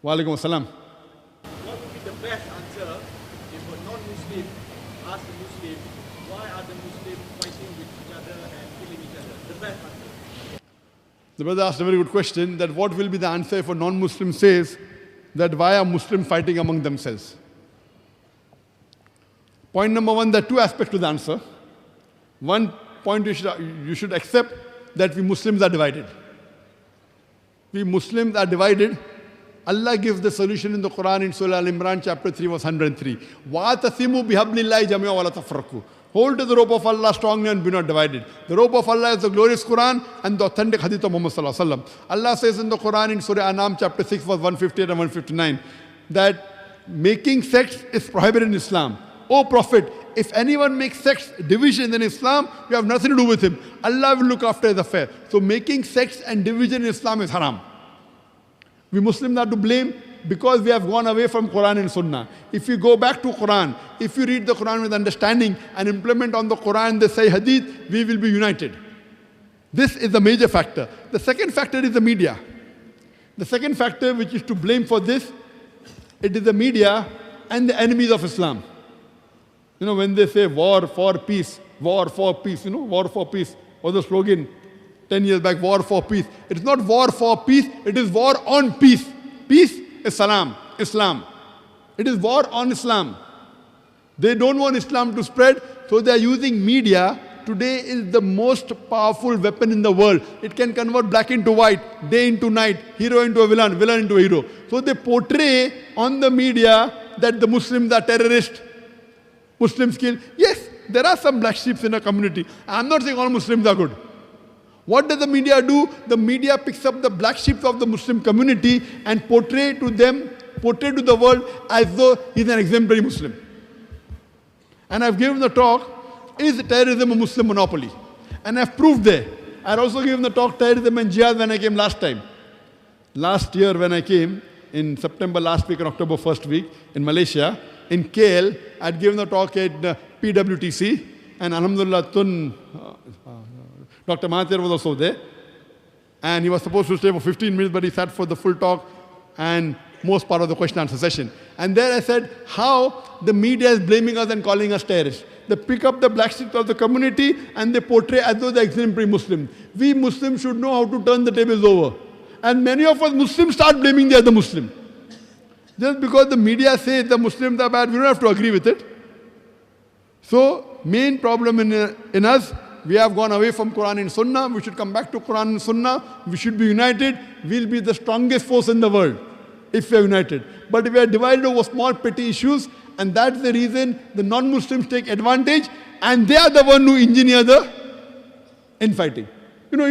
Wa alaikum assalam. What would be the best answer if a non-Muslim asks a Muslim, why are the Muslims fighting with each other and killing each other? The best answer. The brother asked a very good question, that what will be the answer if a non-Muslim says that why are Muslims fighting among themselves? Point number one, there are two aspects to the answer. One point, you should accept that we Muslims are divided. We Muslims are divided. Allah gives the solution in the Quran in Surah Al-Imran chapter 3 verse 103. وَاتَصِمُوا بِحَبْلِ اللَّهِ جَمِيعًا وَلَا تَفَرَّقُوا. Hold to the rope of Allah strongly and be not divided. The rope of Allah is the glorious Quran and the authentic Hadith of Muhammed Salah. Allah says in the Quran in Surah Anam chapter 6 verse 158 and 159 that making sects is prohibited in Islam. O Prophet, if anyone makes sects division in Islam, you have nothing to do with him. Allah will look after his affair. So making sects and division in Islam is haram. We Muslims are to blame because we have gone away from Quran and Sunnah. If you go back to Quran, if you read the Quran with understanding and implement on the Quran the Sahih Hadith, we will be united. This is the major factor. The second factor is the media. The second factor which is to blame for this, it is the media and the enemies of Islam. You know, when they say war for peace, war for peace, war for peace was the slogan 10 years back, war for peace. It is not war for peace, it is war on peace. Peace is salam, Islam. It is war on Islam. They don't want Islam to spread, so they are using media. Today is the most powerful weapon in the world. It can convert black into white, day into night, hero into a villain, villain into a hero. So they portray on the media that the Muslims are terrorists. Muslims kill. Yes, there are some black sheep in a community. I'm not saying all Muslims are good. What does the media do? The media picks up the black sheep of the Muslim community and portray to the world as though he's an exemplary Muslim. And I've given the talk, is terrorism a Muslim monopoly? And I've proved there. I've also given the talk, terrorism and jihad, when I came last time. Last year when I came, in September last week and October first week, in Malaysia, in KL, I'd given the talk at PWTC, and Alhamdulillah, Dr. Mahathir was also there. And he was supposed to stay for 15 minutes, but he sat for the full talk and most part of the question answer session. And there I said how the media is blaming us and calling us terrorists. They pick up the black sheep of the community and they portray as though they're exemplary Muslims. We Muslims should know how to turn the tables over. And many of us Muslims start blaming the other Muslim. Just because the media says the Muslims are bad, we don't have to agree with it. So, main problem in us, we have gone away from Quran and Sunnah. We should come back to Quran and Sunnah. We should be united. We'll be the strongest force in the world if we are united. But if we are divided over small petty issues, and that's the reason the non-Muslims take advantage, and they are the one who engineer the infighting. You know,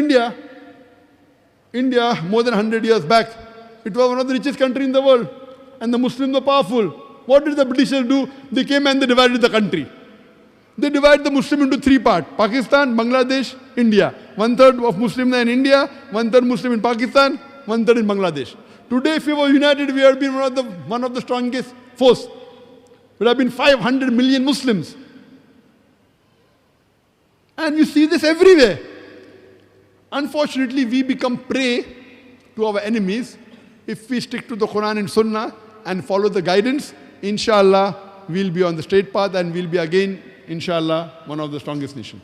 India, more than 100 years back, it was one of the richest countries in the world. And the Muslims were powerful. What did the Britishers do? They came and they divided the country. They divided the Muslim into three parts: Pakistan, Bangladesh, India. 1/3 of Muslims are in India, 1/3 Muslim in Pakistan, 1/3 in Bangladesh. Today, if we were united, we would have been one of the strongest force. Would have been 500 million Muslims. And you see this everywhere. Unfortunately, we become prey to our enemies. If we stick to the Quran and Sunnah and follow the guidance, inshallah, we'll be on the straight path and we'll be again, inshallah, one of the strongest nations.